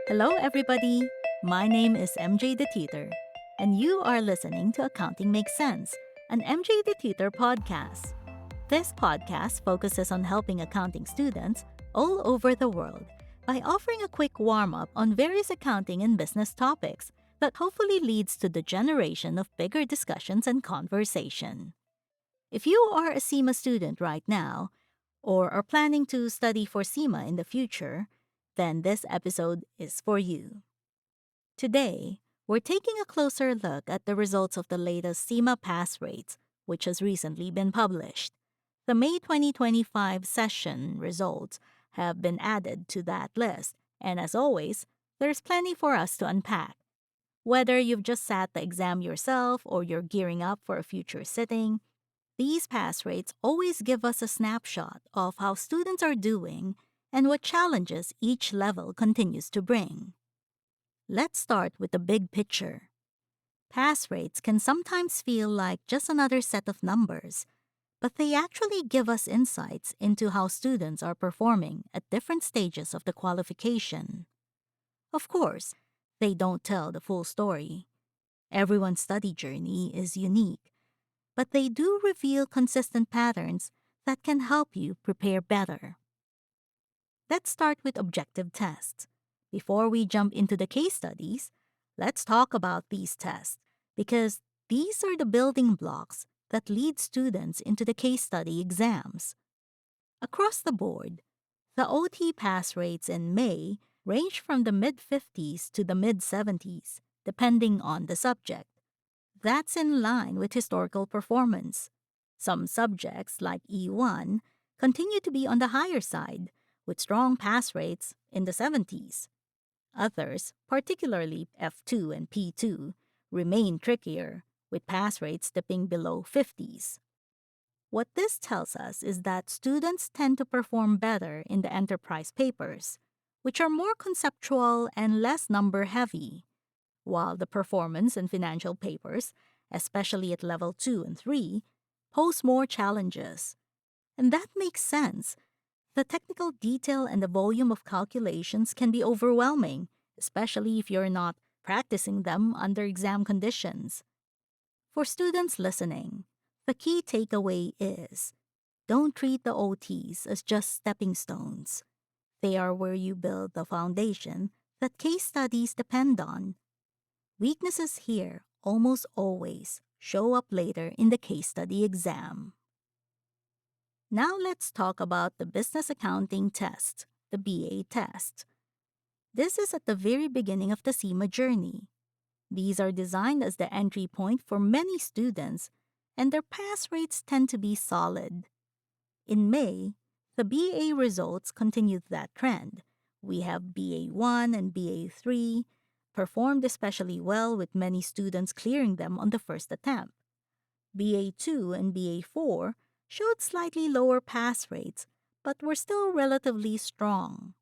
Hello, everybody. My name is MJ the Tutor, and you are listening to Accounting Makes Sense, an MJ the Tutor podcast. This podcast focuses on helping accounting students all over the world by offering a quick warm up on various accounting and business topics that hopefully leads to the generation of bigger discussions and conversation. If you are a CIMA student right now, or are planning to study for CIMA in the future, then this episode is for you. Today, we're taking a closer look at the results of the latest CIMA pass rates, which has recently been published. The May 2025 session results have been added to that list, and as always, there's plenty for us to unpack. Whether you've just sat the exam yourself or you're gearing up for a future sitting, these pass rates always give us a snapshot of how students are doing and what challenges each level continues to bring. Let's start with the big picture. Pass rates can sometimes feel like just another set of numbers, but they actually give us insights into how students are performing at different stages of the qualification. Of course, they don't tell the full story. Everyone's study journey is unique, but they do reveal consistent patterns that can help you prepare better. Let's start with objective tests. Before we jump into the case studies, let's talk about these tests because these are the building blocks that lead students into the case study exams. Across the board, the OT pass rates in May range from the mid-50s to the mid-70s, depending on the subject. That's in line with historical performance. Some subjects, like E1, continue to be on the higher side, with strong pass rates in the 70s. Others, particularly F2 and P2, remain trickier, with pass rates dipping below 50s. What this tells us is that students tend to perform better in the enterprise papers, which are more conceptual and less number-heavy, while the performance and financial papers, especially at level 2 and 3, pose more challenges. And that makes sense. The technical detail and the volume of calculations can be overwhelming, especially if you're not practicing them under exam conditions. For students listening, the key takeaway is don't treat the OTs as just stepping stones. They are where you build the foundation that case studies depend on. Weaknesses here almost always show up later in the case study exam. Now let's talk about the business accounting test, the BA test. This is at the very beginning of the CIMA journey. These are designed as the entry point for many students, and their pass rates tend to be solid. In May, the BA results continued that trend. We have BA1 and BA3 performed especially well, with many students clearing them on the first attempt. BA2 and BA4 showed slightly lower pass rates, but were still relatively strong.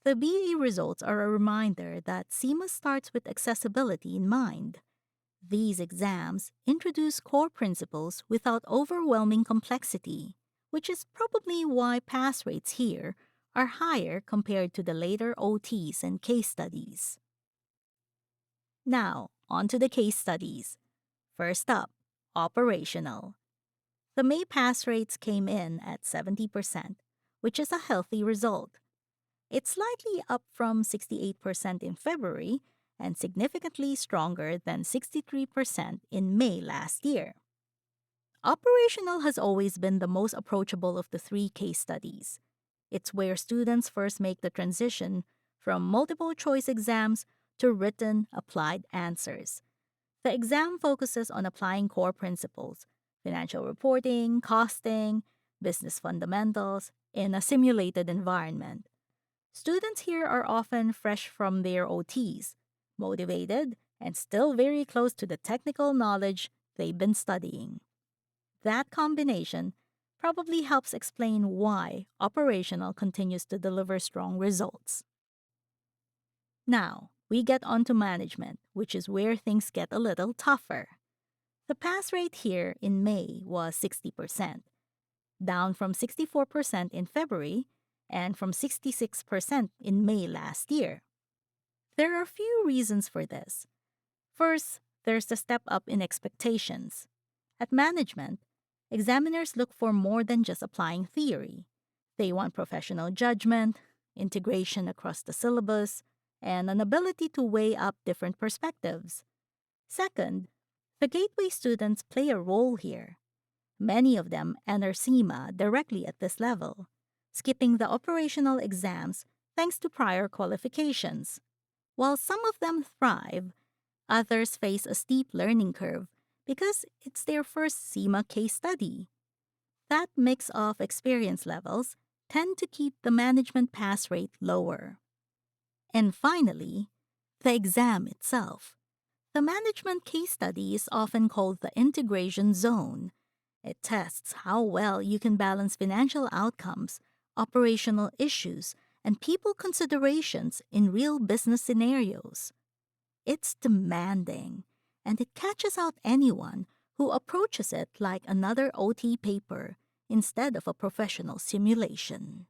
The BA results are a reminder that CIMA starts with accessibility in mind. These exams introduce core principles without overwhelming complexity, which is probably why pass rates here are higher compared to the later OTs and case studies. Now, on to the case studies. First up, operational. The May pass rates came in at 70%, which is a healthy result. It's slightly up from 68% in February and significantly stronger than 63% in May last year. Operational has always been the most approachable of the three case studies. It's where students first make the transition from multiple choice exams to written, applied answers. The exam focuses on applying core principles, financial reporting, costing, business fundamentals, in a simulated environment. Students here are often fresh from their OTs, motivated, and still very close to the technical knowledge they've been studying. That combination probably helps explain why operational continues to deliver strong results. Now, we get onto management, which is where things get a little tougher. The pass rate here in May was 60%, down from 64% in February and from 66% in May last year. There are a few reasons for this. First, there's the step up in expectations. At management, examiners look for more than just applying theory. They want professional judgment, integration across the syllabus, and an ability to weigh up different perspectives. Second, the gateway students play a role here. Many of them enter CIMA directly at this level, skipping the operational exams thanks to prior qualifications. While some of them thrive, others face a steep learning curve because it's their first CIMA case study. That mix of experience levels tend to keep the management pass rate lower. And finally, the exam itself. The management case study is often called the integration zone. It tests how well you can balance financial outcomes, operational issues, and people considerations in real business scenarios. It's demanding, and it catches out anyone who approaches it like another OT paper instead of a professional simulation.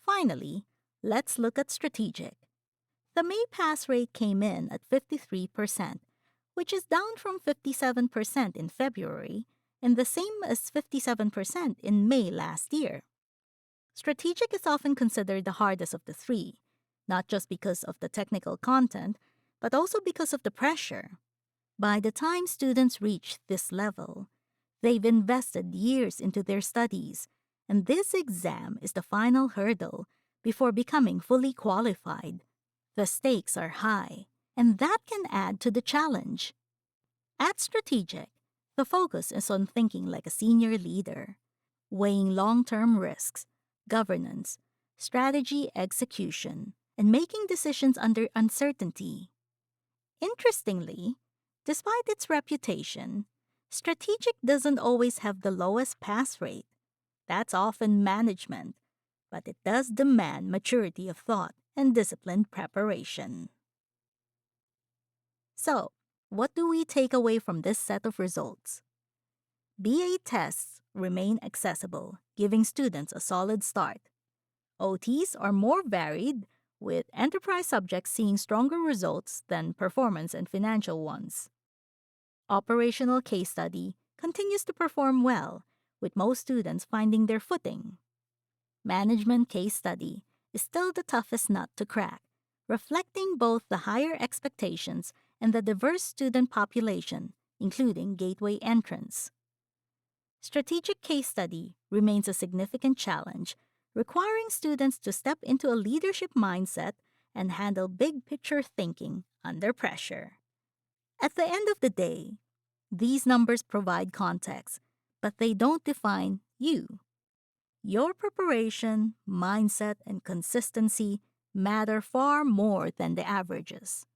Finally, let's look at strategic. The May pass rate came in at 53%, which is down from 57% in February and the same as 57% in May last year. Strategic is often considered the hardest of the three, not just because of the technical content, but also because of the pressure. By the time students reach this level, they've invested years into their studies, and this exam is the final hurdle before becoming fully qualified. The stakes are high, and that can add to the challenge. At Strategic, the focus is on thinking like a senior leader, weighing long-term risks, governance, strategy execution, and making decisions under uncertainty. Interestingly, despite its reputation, Strategic doesn't always have the lowest pass rate. That's often management, but it does demand maturity of thought and disciplined preparation. So, what do we take away from this set of results? BA tests remain accessible, giving students a solid start. OTs are more varied, with enterprise subjects seeing stronger results than performance and financial ones. Operational case study continues to perform well, with most students finding their footing. Management case study is still the toughest nut to crack, reflecting both the higher expectations and the diverse student population, including gateway entrants. Strategic case study remains a significant challenge, requiring students to step into a leadership mindset and handle big-picture thinking under pressure. At the end of the day, these numbers provide context, but they don't define you. Your preparation, mindset, and consistency matter far more than the averages.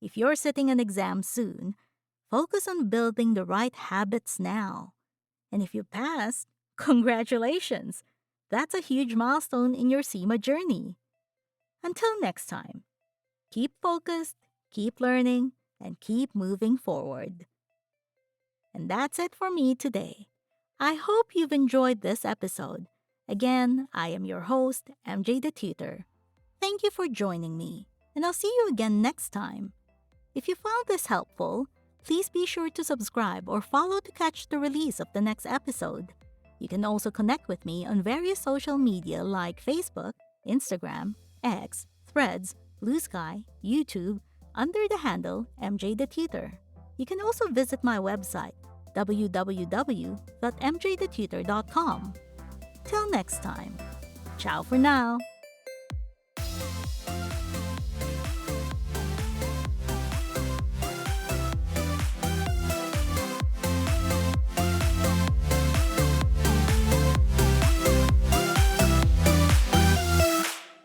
If you're sitting an exam soon, focus on building the right habits now. And if you passed, congratulations! That's a huge milestone in your CIMA journey. Until next time, keep focused, keep learning, and keep moving forward. And that's it for me today. I hope you've enjoyed this episode. Again, I am your host, MJ the Tutor. Thank you for joining me, and I'll see you again next time. If you found this helpful, please be sure to subscribe or follow to catch the release of the next episode. You can also connect with me on various social media like Facebook, Instagram, X, Threads, BlueSky, YouTube, under the handle MJ the Tutor. You can also visit my website, www.mjthetutor.com. Till next time, ciao for now!